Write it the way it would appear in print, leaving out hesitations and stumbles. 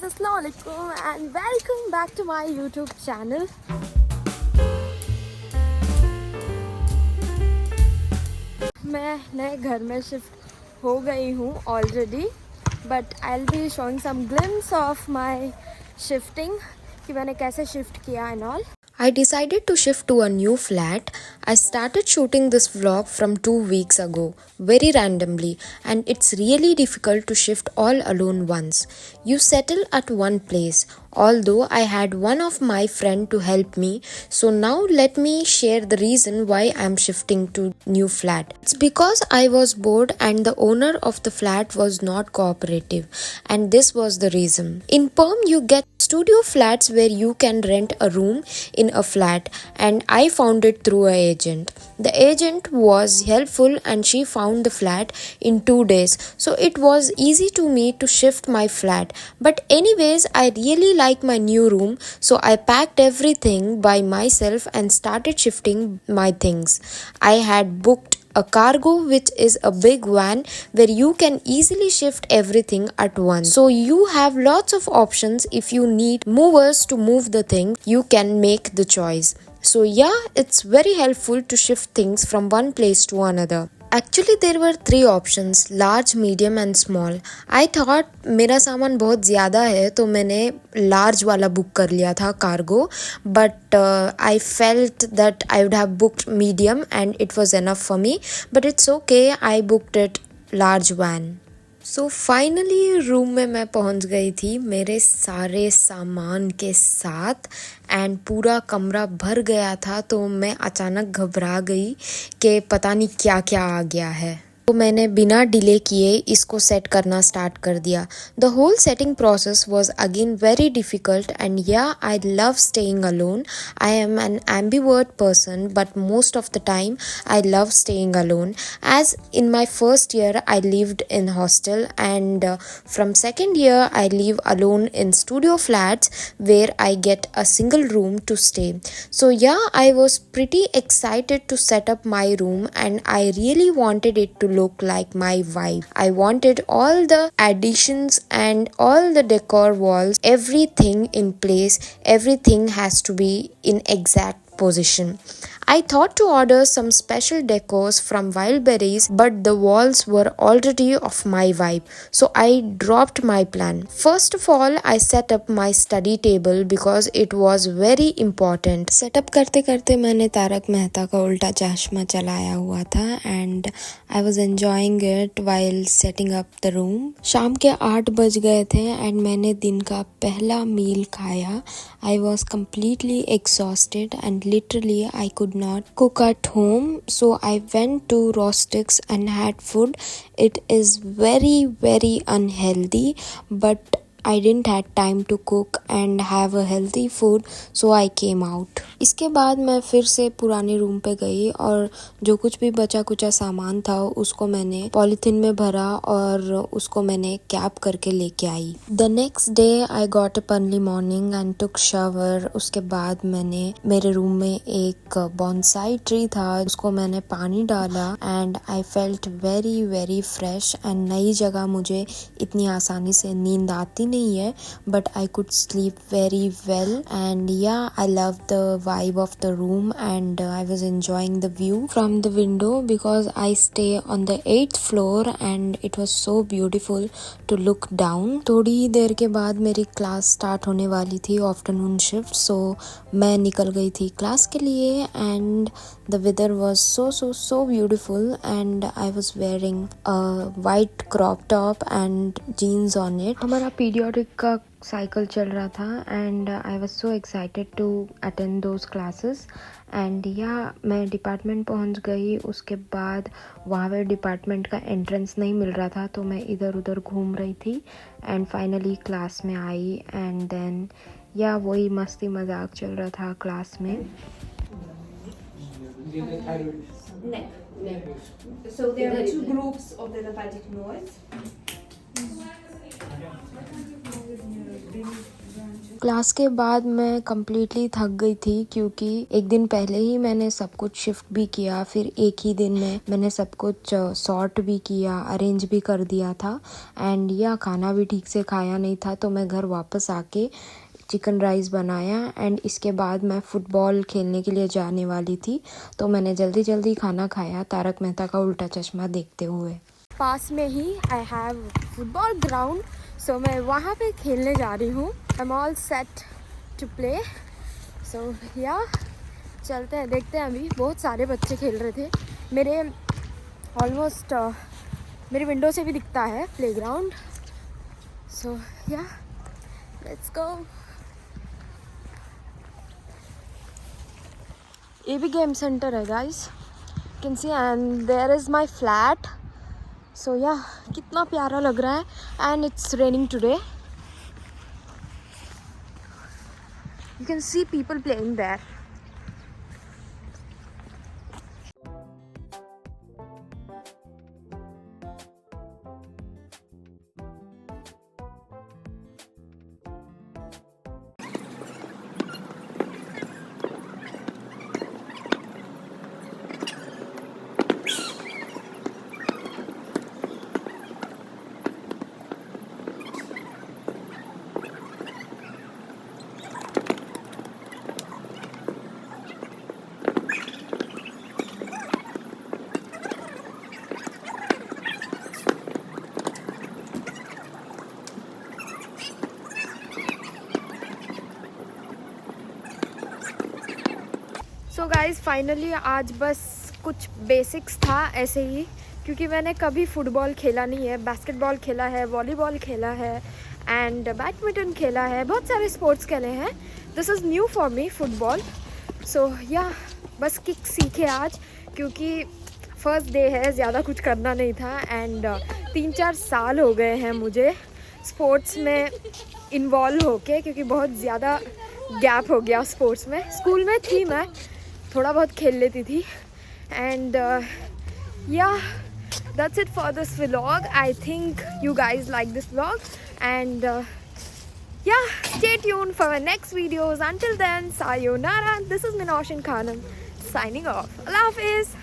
guys, Assalamualaikum and welcome back to my YouTube channel. मैं नए घर में शिफ्ट हो गई हूँ already, but I'll be showing some glimpse of my shifting कि मैंने कैसे shift किया and all. I decided to shift to a new flat. I started shooting this vlog from 2 weeks ago, very randomly, and it's really difficult to shift all alone once. You settle at one place, although I had one of my friend to help me. So now let me share the reason why I'm shifting to new flat. It's because I was bored and the owner of the flat was not cooperative, and this was the reason. In Perm you get studio flats where you can rent a room in a flat, and I found it through an agent. The agent was helpful and she found the flat in 2 days, so it was easy to me to shift my flat. But anyways, I really like my new room, so I packed everything by myself and started shifting my things. I had booked a cargo, which is a big van where you can easily shift everything at once. So you have lots of options. If you need movers to move the thing, you can make the choice. So yeah, it's very helpful to shift things from one place to another. Actually there were 3 options, large, medium and small. I thought मेरा सामान बहुत ज़्यादा है तो मैंने large वाला book कर लिया था cargo, but I felt that I would have booked medium and it was enough for me, but it's okay, I booked it large van. So finally room में मैं पहुंच गई थी मेरे सारे सामान के साथ, एंड पूरा कमरा भर गया था, तो मैं अचानक घबरा गई कि पता नहीं क्या क्या आ गया है। तो मैंने बिना डिले किए इसको सेट करना स्टार्ट कर दिया। The whole setting process was again very difficult, and yeah I love staying alone. I am an ambivert person, but most of the time I love staying alone. As in my first year I lived in hostel, and from second year I live alone in studio flats where I get a single room to stay. So yeah, I was pretty excited to set up my room, and I really wanted it to look like my vibe. I wanted all the additions and all the decor walls, everything in place. Everything has to be in exact position. I thought to order some special decors from Wildberries, but the walls were already of my vibe, so I dropped my plan. First of all, I set up my study table because it was very important. Setup करते करते मैंने तारक मेहता का उल्टा चश्मा चलाया हुआ था, and I was enjoying it while setting up the room. शाम के 8 बज गए थे and मैंने दिन का पहला मील खाया. I was completely exhausted and literally I could not cook at home, so I went to Rostix and had food. It is very unhealthy, but I didn't had time to cook and have a healthy food, so I came out. इसके बाद मैं फिर से पुराने room पे गई और जो कुछ भी बचा कुचा सामान था उसको मैंने पॉलीथिन में भरा और उसको मैंने कैप करके लेके आई. The next day I got up early morning and took shower. उसके बाद मैंने मेरे रूम में एक बॉन्साई ट्री था, उसको मैंने पानी डाला, and I felt very fresh. and नई जगह मुझे इतनी आसानी से नींद आती नहीं है, but I could sleep very well. and yeah, I loved the vibe of the room, and I was enjoying the view from the window because I stay on the 8th floor and it was so beautiful to look down. थोड़ी ही देर के बाद मेरी class start होने वाली थी, afternoon shift, सो मैं निकल गई थी क्लास के लिए, and the weather was so beautiful, and I was wearing a white crop top and jeans on it. हमारा पीरियोडिक का साइकिल चल रहा था, and I was so excited to attend those classes. and yeah, मैं department पहुंच गई. उसके बाद वहाँ पे डिपार्टमेंट का एंट्रेंस नहीं मिल रहा था, तो मैं इधर उधर घूम रही थी, एंड फाइनली क्लास में आई. एंड देन या वही मस्ती मजाक चल रहा था क्लास में. So there are 2 groups of the lymphatic nodes. Class के बाद मैं कम्प्लीटली थक गई थी क्योंकि एक दिन पहले ही मैंने सब कुछ शिफ्ट भी किया, फिर एक ही दिन में मैंने सब कुछ सॉर्ट भी किया, अरेंज भी कर दिया था एंड या खाना भी ठीक से खाया नहीं था। तो मैं घर वापस आके चिकन राइस बनाया एंड इसके बाद मैं फुटबॉल खेलने के लिए जाने वाली थी, तो मैंने जल्दी जल्दी खाना खाया तारक मेहता का उल्टा चश्मा देखते हुए। पास में ही I have football ground, so मैं वहाँ पे खेलने जा रही हूँ। I am all set to play, so yeah चलते हैं, देखते हैं। अभी बहुत सारे बच्चे खेल रहे थे, मेरे ऑलमोस्ट मेरे विंडो से भी दिखता है प्लेग्राउंड। सो या लेट्स गो। ये भी गेम सेंटर है guys, can see, and there is my flat. So yeah कितना प्यारा लग रहा है and it's raining today. You can see people playing there. So guys finally आज बस कुछ बेसिक्स था ऐसे ही, क्योंकि मैंने कभी फुटबॉल खेला नहीं है, बास्केटबॉल खेला है, वॉलीबॉल खेला है एंड बैडमिंटन खेला है, बहुत सारे स्पोर्ट्स खेले हैं। This is new for me football. So yeah बस किक सीखे आज, क्योंकि फर्स्ट डे है, ज़्यादा कुछ करना नहीं था एंड 3-4 साल हो गए हैं मुझे स्पोर्ट्स में इन्वॉल्व होके, क्योंकि बहुत ज़्यादा गैप हो गया स्पोर्ट्स में। स्कूल में थी, मैं थोड़ा बहुत खेल लेती थी एंड या that's it for this vlog. I think you guys like this vlog and yeah, stay tuned for our next videos. Until then, sayonara. This is Minoshin Khanam signing off. Allah Hafiz.